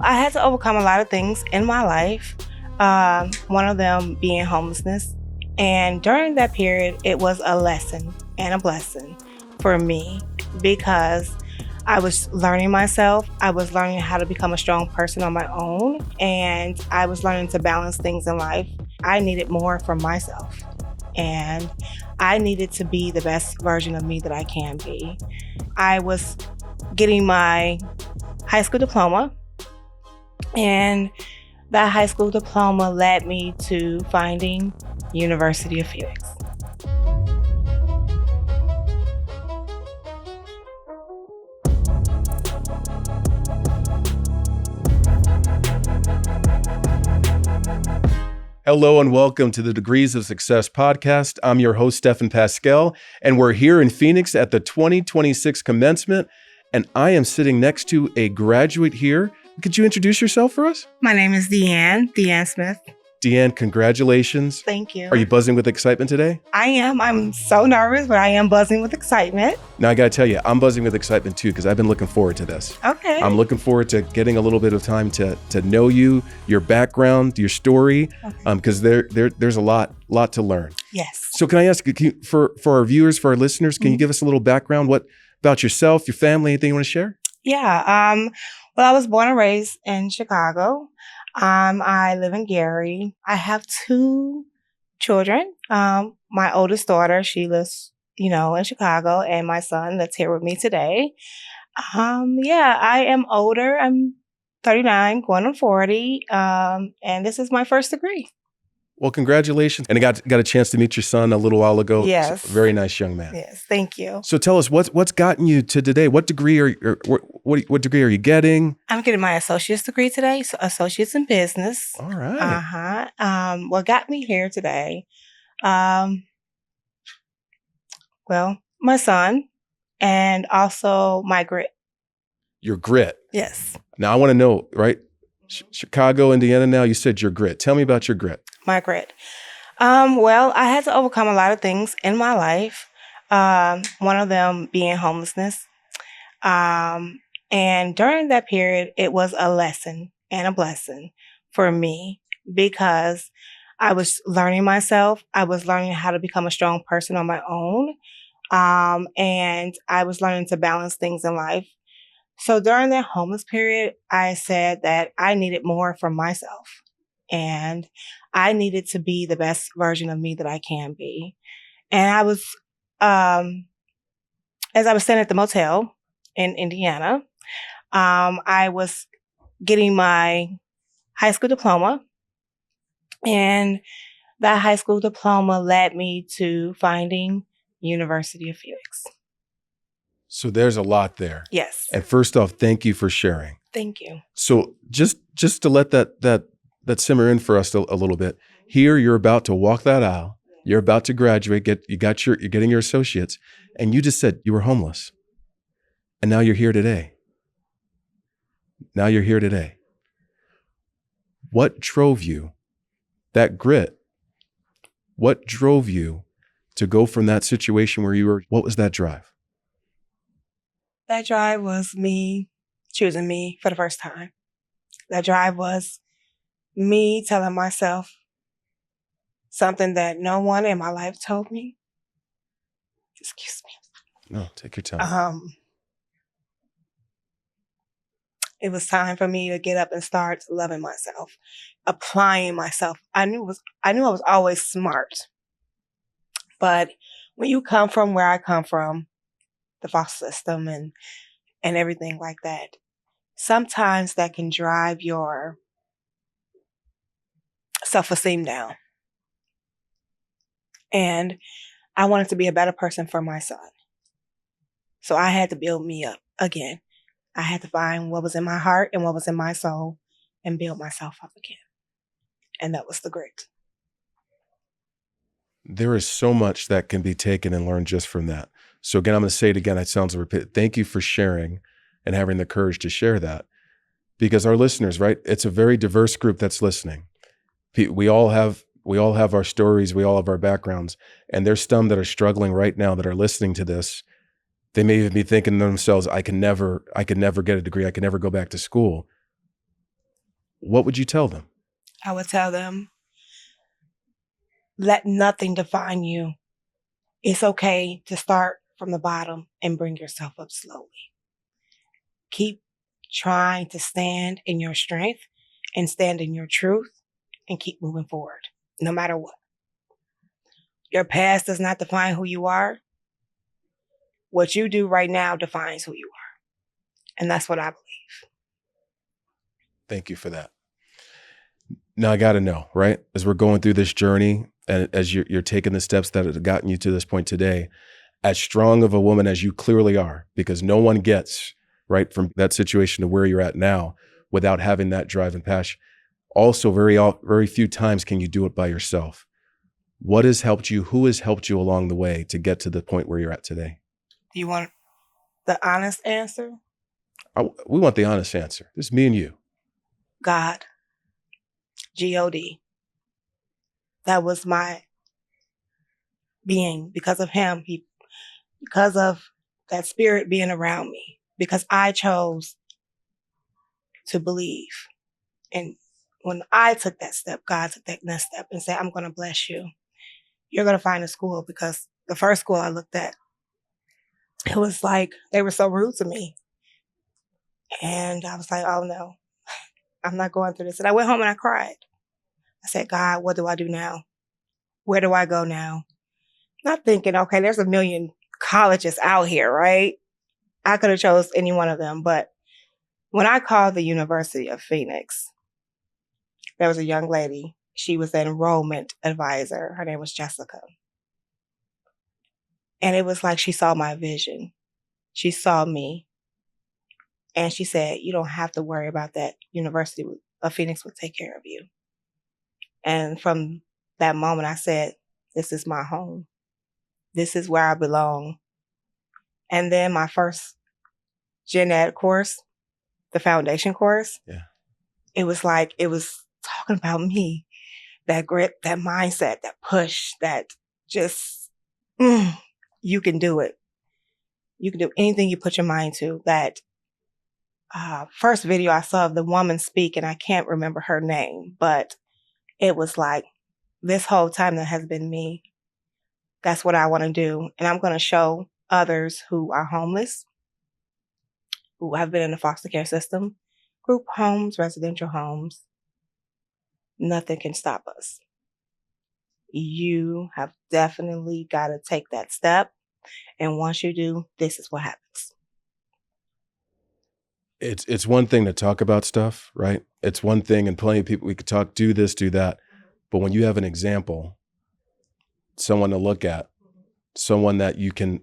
I had to overcome a lot of things in my life, one of them being homelessness. And during that period, it was a lesson and a blessing for me because I was learning myself. I was learning how to become a strong person on my own, and I was learning to balance things in life. I needed more from myself, and I needed to be the best version of me that I can be. I was getting my high school diploma, and that high school diploma led me to finding University of Phoenix. Hello and welcome to the Degrees of Success podcast. I'm your host, Stephen Pascal, and we're here in Phoenix at the 2026 Commencement, and I am sitting next to a graduate here. Could you introduce yourself for us? My name is Deann Smith. Deann, congratulations. Thank you. Are you buzzing with excitement today? I am. I'm so nervous, but I am buzzing with excitement. Now, I got to tell you, I'm buzzing with excitement too, because I've been looking forward to this. Okay. I'm looking forward to getting a little bit of time to know you, your background, your story, because there's a lot to learn. Yes. So can I ask, for our viewers, for our listeners, can you give us a little background? What about yourself, your family, anything you want to share? Yeah. Well, I was born and raised in Chicago. I live in Gary. I have two children. My oldest daughter, she lives, in Chicago, and my son that's here with me today. I am older. I'm 39, going on 40. And this is my first degree. Well, congratulations. And I got a chance to meet your son a little while ago. Yes. Very nice young man. Yes, thank you. So tell us, what's gotten you to today? What degree what degree are you getting? I'm getting my associate's degree today, so associate's in business. All right. What got me here today? My son, and also my grit. Your grit. Yes. Now I want to know, right? Chicago, Indiana now, you said your grit. Tell me about your grit. My grit. I had to overcome a lot of things in my life. One of them being homelessness. And during that period, it was a lesson and a blessing for me because I was learning myself. I was learning how to become a strong person on my own. And I was learning to balance things in life. So during that homeless period, I said that I needed more from myself, and I needed to be the best version of me that I can be. And I was, as I was staying at the motel in Indiana, I was getting my high school diploma, and that high school diploma led me to finding University of Phoenix. So there's a lot there. Yes. And first off, thank you for sharing. Thank you. So just to let that simmer in for us a little bit. Here, you're about to walk that aisle. You're about to graduate. You're getting your associates, and you just said you were homeless, and now you're here today. What drove you? That grit. What drove you to go from that situation where you were? What was that drive? That drive was me choosing me for the first time. That drive was me telling myself something that no one in my life told me. Excuse me. No, take your time. It was time for me to get up and start loving myself, applying myself. I knew I was always smart. But when you come from where I come from, the foster system and everything like that, sometimes that can drive your self-esteem down. And I wanted to be a better person for my son. So I had to build me up again. I had to find what was in my heart and what was in my soul and build myself up again. And that was the grit. There is so much that can be taken and learned just from that. So again, I'm going to say it again. It sounds repetitive. Thank you for sharing and having the courage to share that, because our listeners, right? It's a very diverse group that's listening. We all have our stories. We all have our backgrounds, and there's some that are struggling right now that are listening to this. They may even be thinking to themselves, I can never get a degree. I can never go back to school. what would you tell them? I would tell them, let nothing define you. It's okay to start from the bottom and bring yourself up slowly. Keep trying to stand in your strength and stand in your truth and keep moving forward, no matter what. Your past does not define who you are. What you do right now defines who you are. And that's what I believe. Thank you for that. Now I got to know, right? As we're going through this journey and as you're taking the steps that have gotten you to this point today, as strong of a woman as you clearly are, because no one gets right from that situation to where you're at now without having that drive and passion. Also, very few times can you do it by yourself. What has helped you? Who has helped you along the way to get to the point where you're at today? Do you want the honest answer? We want the honest answer. This is me and you. God. G-O-D. That was my being. Because of him, because of that spirit being around me, because I chose to believe. And when I took that step, God took that next step and said, I'm going to bless you. You're going to find a school, because the first school I looked at, it was like they were so rude to me. And I was like, oh no, I'm not going through this. And I went home and I cried. I said, God, what do I do now? Where do I go now? Not thinking, okay, there's a million colleges out here, right? I could have chose any one of them. But when I called the University of Phoenix, there was a young lady. She was the enrollment advisor. Her name was Jessica. And it was like she saw my vision. She saw me. And she said, you don't have to worry about that. University of Phoenix will take care of you. And from that moment, I said, this is my home. This is where I belong. And then my first gen ed course, the foundation course, it was like, it was talking about me, that grit, that mindset, that push, that just, you can do it. You can do anything you put your mind to. That first video I saw of the woman speak, and I can't remember her name, but it was like, this whole time that has been me. That's what I want to do. And I'm going to show others who are homeless, who have been in the foster care system, group homes, residential homes. Nothing can stop us. You have definitely got to take that step. And once you do, this is what happens. It's one thing to talk about stuff, right? It's one thing, and plenty of people, we could talk, do this, do that. But when you have an example, someone to look at, someone that you can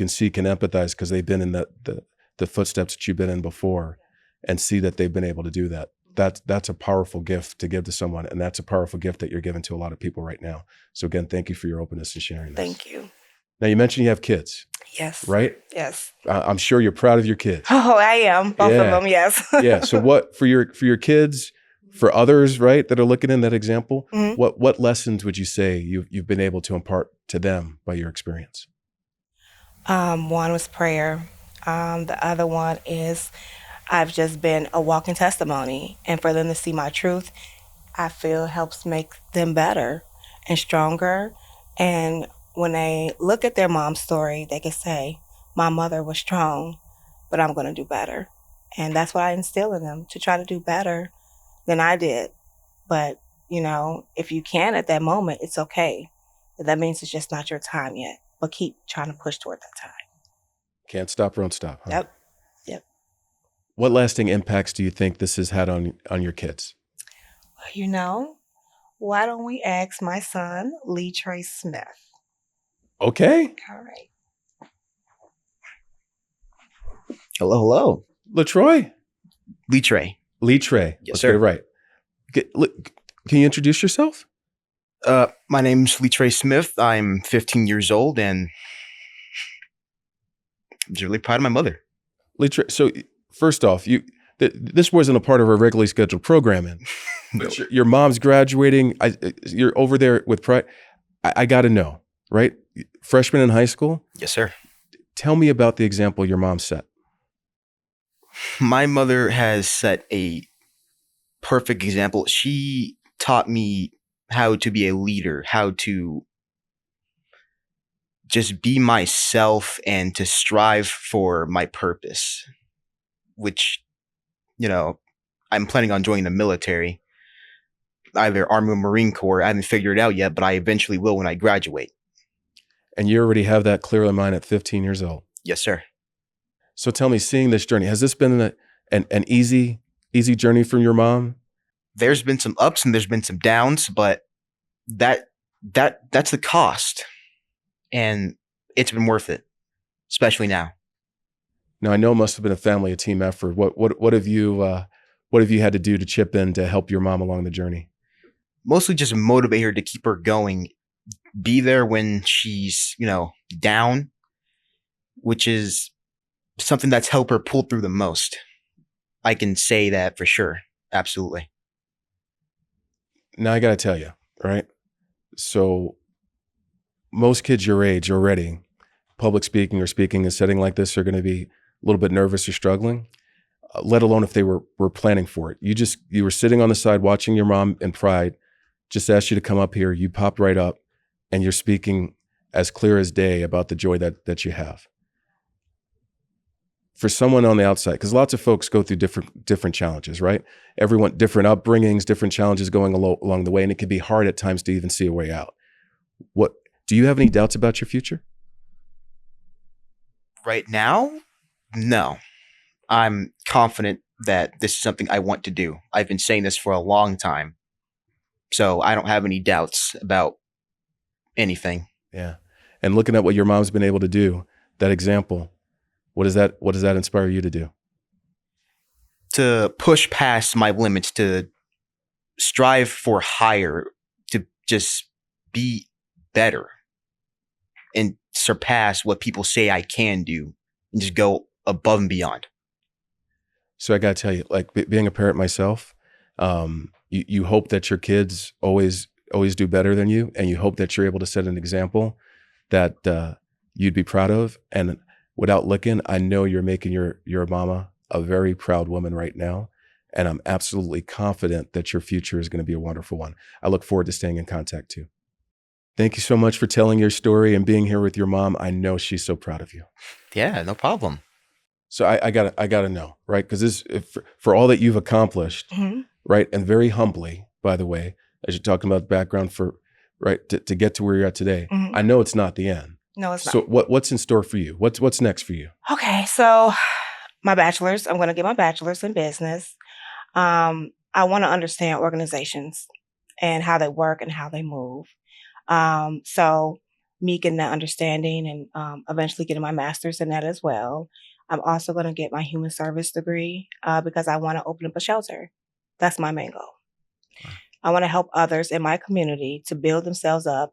see, can empathize because they've been in the footsteps that you've been in before, and see that they've been able to do that. That's a powerful gift to give to someone, and that's a powerful gift that you're giving to a lot of people right now. So again, thank you for your openness and sharing this. Thank you. Now, you mentioned you have kids. Yes. Right? Yes. I'm sure you're proud of your kids. Oh, I am. Both of them, yes. Yeah. So what, for your kids, for others, right, that are looking in that example, what lessons would you say you've been able to impart to them by your experience? One was prayer. The other one is I've just been a walking testimony. And for them to see my truth, I feel helps make them better and stronger. And when they look at their mom's story, they can say, my mother was strong, but I'm going to do better. And that's what I instill in them, to try to do better than I did. But, if you can at that moment, it's okay. That means it's just not your time yet. But keep trying to push toward that time. Can't stop, won't stop. Huh? Yep. What lasting impacts do you think this has had on your kids? Well, why don't we ask my son, Lee Trey Smith? Okay. All right. Hello. LaTroy? Lee Trey. Yes, Let's get it right. Can you introduce yourself? My name's Lee Trey Smith. I'm 15 years old, and I'm just really proud of my mother. Lee Trey, so first off, this wasn't a part of our regularly scheduled programming. No. But your mom's graduating. You're over there with pride. I got to know, right? Freshman in high school? Yes, sir. Tell me about the example your mom set. My mother has set a perfect example. She taught me how to be a leader, how to just be myself and to strive for my purpose, which, I'm planning on joining the military, either Army or Marine Corps. I haven't figured it out yet, but I eventually will when I graduate. And you already have that clear in mind at 15 years old. Yes, sir. So tell me, seeing this journey, has this been an easy journey from your mom? There's been some ups and there's been some downs, but that's the cost. And it's been worth it, especially now. Now, I know it must have been a team effort. What have you had to do to chip in to help your mom along the journey? Mostly just motivate her to keep her going, be there when she's, down, which is something that's helped her pull through the most. I can say that for sure. Absolutely. Now, I got to tell you, right? So most kids your age already, public speaking or speaking in a setting like this, are going to be a little bit nervous or struggling, let alone if they were planning for it. You were sitting on the side watching your mom in pride, just asked you to come up here. You popped right up and you're speaking as clear as day about the joy that you have. For someone on the outside, because lots of folks go through different challenges, right? Everyone, different upbringings, different challenges going along the way, and it can be hard at times to even see a way out. What do you have any doubts about your future? Right now, no. I'm confident that this is something I want to do. I've been saying this for a long time, so I don't have any doubts about anything. Yeah, and looking at what your mom's been able to do, that example. What does that inspire you to do? To push past my limits, to strive for higher, to just be better and surpass what people say I can do and just go above and beyond. So I got to tell you, like being a parent myself, you hope that your kids always do better than you, and you hope that you're able to set an example that you'd be proud of. And without looking, I know you're making your mama a very proud woman right now. And I'm absolutely confident that your future is going to be a wonderful one. I look forward to staying in contact too. Thank you so much for telling your story and being here with your mom. I know she's so proud of you. Yeah, no problem. So I gotta know, right? Because for all that you've accomplished, Mm-hmm. right? And very humbly, by the way, as you're talking about the background to get to where you're at today, Mm-hmm. I know it's not the end. No, it's not. So what's in store for you? What's next for you? Okay, so my bachelor's, I'm going to get my bachelor's in business. I want to understand organizations and how they work and how they move. So me getting that understanding and eventually getting my master's in that as well. I'm also going to get my human service degree because I want to open up a shelter. That's my main goal. Wow. I want to help others in my community to build themselves up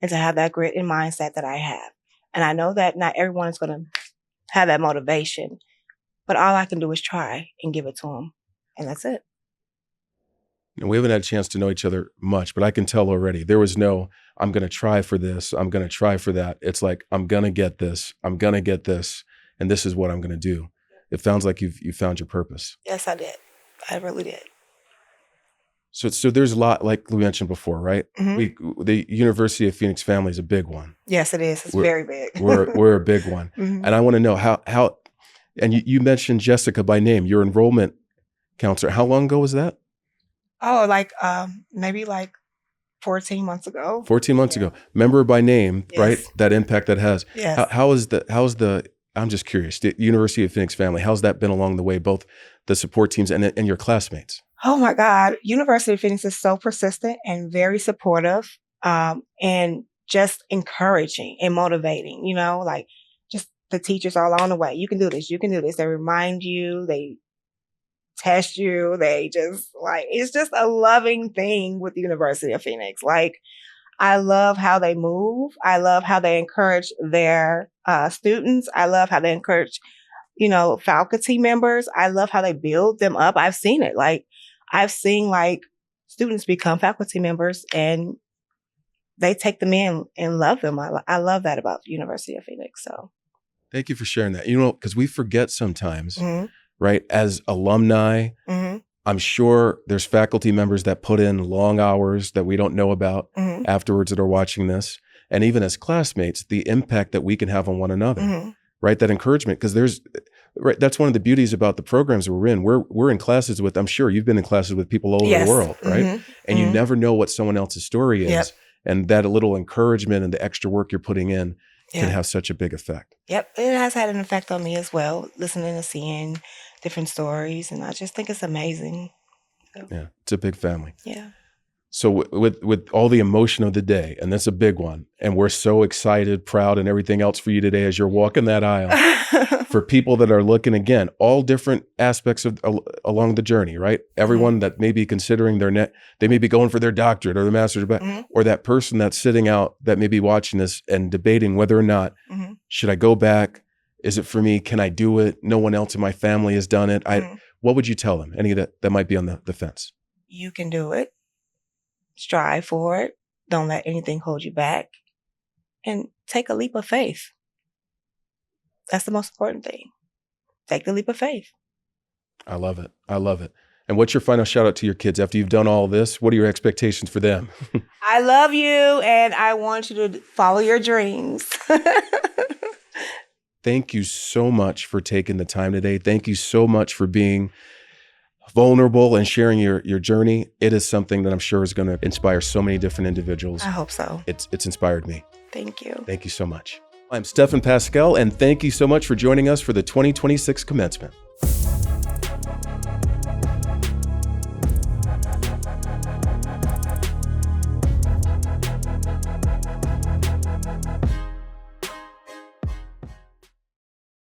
and to have that grit and mindset that I have. And I know that not everyone is going to have that motivation, but all I can do is try and give it to them. And that's it. We haven't had a chance to know each other much, but I can tell already there was no, I'm going to try for this, I'm going to try for that. It's like, I'm going to get this, and this is what I'm going to do. It sounds like you found your purpose. Yes, I did. I really did. So there's a lot, like we mentioned before, right? Mm-hmm. The University of Phoenix family is a big one. Yes, it is. It's very big. we're a big one. Mm-hmm. And I want to know how, and you mentioned Jessica by name, your enrollment counselor. How long ago was that? Oh, maybe 14 months ago. 14 months ago. Remember by name, yes. Right? That impact that has. Yes. How's the, I'm just curious, the University of Phoenix family, how's that been along the way, both the support teams and your classmates? Oh my God. University of Phoenix is so persistent and very supportive, and just encouraging and motivating, just the teachers all along the way. You can do this. You can do this. They remind you, they test you. They just it's just a loving thing with the University of Phoenix. I love how they move. I love how they encourage their students. I love how they encourage, faculty members. I love how they build them up. I've seen it. I've seen students become faculty members and they take them in and love them. I love that about the University of Phoenix. So thank you for sharing that. Because we forget sometimes, mm-hmm. right? As alumni, mm-hmm. I'm sure there's faculty members that put in long hours that we don't know about Mhm. afterwards that are watching this. And even as classmates, the impact that we can have on one another, Mhm. right? That encouragement, because that's one of the beauties about the programs we're in. We're in classes with, I'm sure you've been in classes with people all over Yes. the world, right? Mhm. And you Mhm. never know what someone else's story is. Yep. And that little encouragement and the extra work you're putting in can Yeah. have such a big effect. Yep. It has had an effect on me as well, listening and seeing different stories. And I just think it's amazing. Yeah, it's a big family. Yeah. So with all the emotion of the day, and that's a big one, and we're so excited, proud, and everything else for you today as you're walking that aisle. For people that are looking, again, all different aspects of along the journey, right? Everyone that may be considering they may be going for their doctorate or their master's, Mhm. or that person that's sitting out that may be watching this and debating whether or not, Mhm. should I go back? Is it for me? Can I do it? No one else in my family has done it. Mhm. What would you tell them? Any that might be on the fence? You can do it. Strive for it. Don't let anything hold you back. And take a leap of faith. That's the most important thing. Take the leap of faith. I love it. I love it. And what's your final shout out to your kids after you've done all this? What are your expectations for them? I love you, and I want you to follow your dreams. Thank you so much for taking the time today. Thank you so much for being vulnerable and sharing your journey. It is something that I'm sure is going to inspire so many different individuals. I hope so. It's inspired me. Thank you. Thank you so much. I'm Stephan Pascal, and thank you so much for joining us for the 2026 Commencement.